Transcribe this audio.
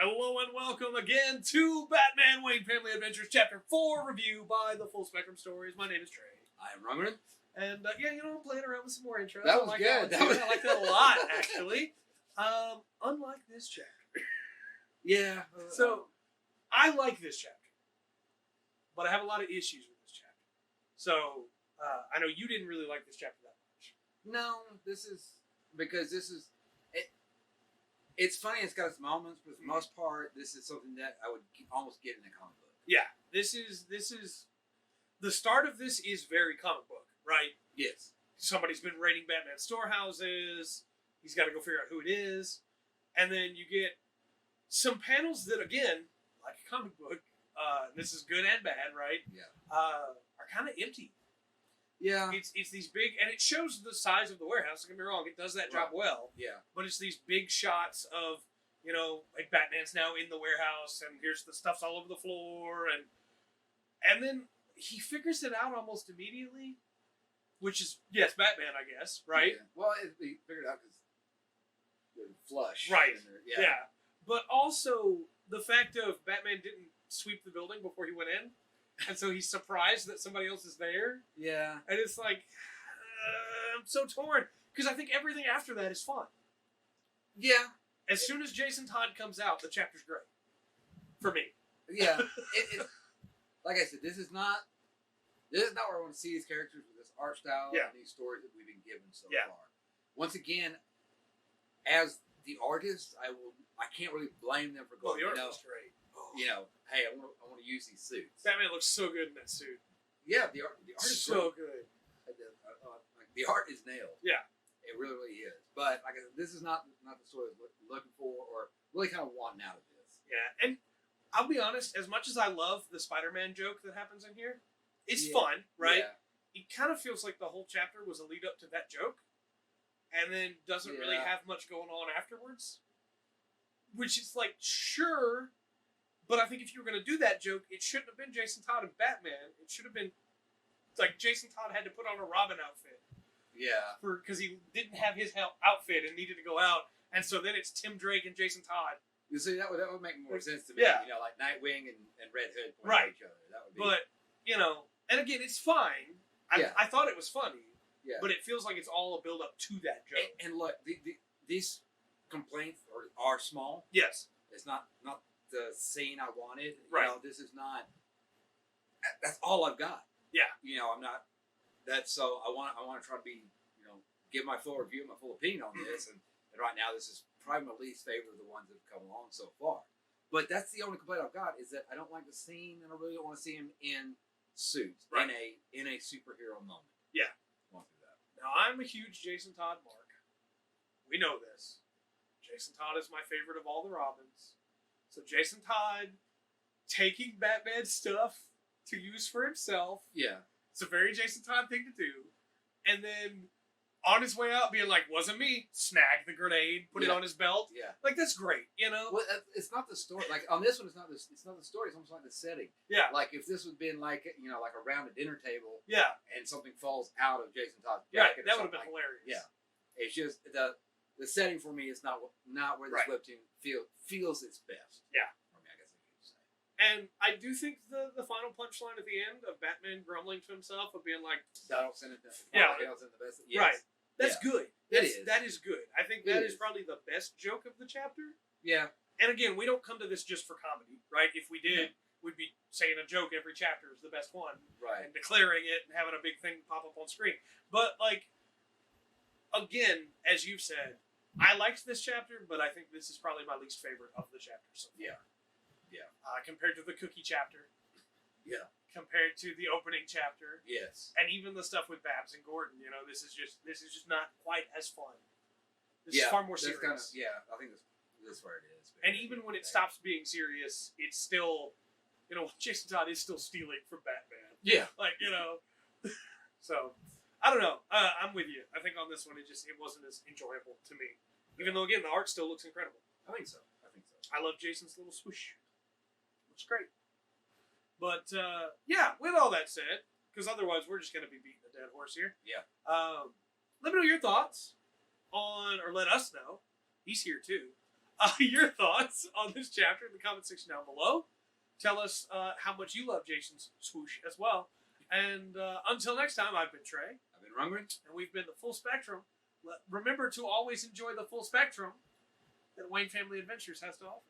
Hello and welcome again to Batman Wayne Family Adventures Chapter 4 review by the Full Spectrum Stories. My name is Trey. I am Rungerman. And I'm playing around with some more intros. That was good. I like that a lot, actually. Unlike this chapter. Yeah. So, I like this chapter. But I have a lot of issues with this chapter. So, I know you didn't really like this chapter that much. No, this is it. It's funny. It's got its moments, but for the most part, this is something that I would almost get in a comic book. Yeah, this is the start of this is very comic book, right? Yes. Somebody's been raiding Batman storehouses. He's got to go figure out who it is, and then you get some panels that, again, like a comic book, this is good and bad, right? Yeah. Are kind of empty. Yeah. It's these big, and it shows the size of the warehouse. Don't get me wrong, it does that job well. Yeah. But it's these big shots of, like Batman's now in the warehouse, and here's the stuff's all over the floor, and then he figures it out almost immediately, which is, yes, Batman, I guess, right? Yeah. Well, he figured it out because they're flush. Right. Yeah. But also, the fact of Batman didn't sweep the building before he went in, and so he's surprised that somebody else is there. Yeah. And it's like, I'm so torn. Because I think everything after that is fun. Yeah. As soon as Jason Todd comes out, the chapter's great. For me. Yeah. Like I said, this is not where I want to see these characters with this art style and these stories that we've been given so far. Once again, as the artist, I can't really blame them for going. The art was great. Hey, I want to use these suits. Batman looks so good in that suit. Yeah, the art is so good. The art is nailed. Yeah, it really, really is. But like I said, this is not the story I was looking for, or really kind of wanting out of this. Yeah, and I'll be honest. As much as I love the Spider-Man joke that happens in here, it's fun, right? Yeah. It kind of feels like the whole chapter was a lead up to that joke, and then doesn't really have much going on afterwards. Which is like, sure. But I think if you were going to do that joke, it shouldn't have been Jason Todd and Batman. It should have been, it's like Jason Todd had to put on a Robin outfit. Yeah. Because he didn't have his outfit and needed to go out. And so then it's Tim Drake and Jason Todd. You see, that would make more sense to me. Yeah. Like Nightwing and Red Hood pointing at each other. That would be... But, and again, it's fine. I thought it was funny. Yeah. But it feels like it's all a build-up to that joke. And look, these complaints are small. Yes. It's not the scene I wanted. Right. This is not. That's all I've got. Yeah. I'm not. That's so. I want to try to be. Give my full review, my full opinion on this, and right now this is probably my least favorite of the ones that have come along so far. But that's the only complaint I've got is that I don't like the scene, and I really don't want to see him in suits in a superhero moment. Yeah. I want to do that. Now I'm a huge Jason Todd mark. We know this. Jason Todd is my favorite of all the Robins. So Jason Todd taking Batman stuff to use for himself. Yeah. It's a very Jason Todd thing to do. And then on his way out being like, wasn't me, snag the grenade, put it on his belt. Yeah. Like, that's great, Well, it's not the story. Like, on this one, it's not the story. It's almost like the setting. Yeah. Like, if this would have been like, like around a dinner table. Yeah. And something falls out of Jason Todd's Right, jacket. that would have been hilarious. Yeah. It's just, the setting for me is not where this webtoon feels its best. Yeah. For me, I guess I could say. And I do think the final punchline at the end of Batman grumbling to himself of being like, I don't send it the best. Yes. Right. That's good. That is good. I think that is probably the best joke of the chapter. Yeah. And again, we don't come to this just for comedy, right? If we did, we'd be saying a joke every chapter is the best one. Right. And declaring it and having a big thing pop up on screen. But, like, again, as you've said, I liked this chapter, but I think this is probably my least favorite of the chapters so far. Yeah. Yeah. Compared to the cookie chapter. Yeah. Compared to the opening chapter. Yes. And even the stuff with Babs and Gordon, this is just not quite as fun. This is far more serious. I think that's where it is. And even when it stops being serious, it's still, Jason Todd is still stealing from Batman. Yeah. Like, so, I don't know. I'm with you. I think on this one, it wasn't as enjoyable to me. Even though, again, the art still looks incredible. I think so. I love Jason's little swoosh. Looks great. But, with all that said, because otherwise we're just going to be beating a dead horse here. Yeah. Let me know your thoughts on, or let us know, he's here too, your thoughts on this chapter in the comment section down below. Tell us how much you love Jason's swoosh as well. And until next time, I've been Trey. I've been Rungren. And we've been the Full Spectrum. Remember to always enjoy the full spectrum that Wayne Family Adventures has to offer.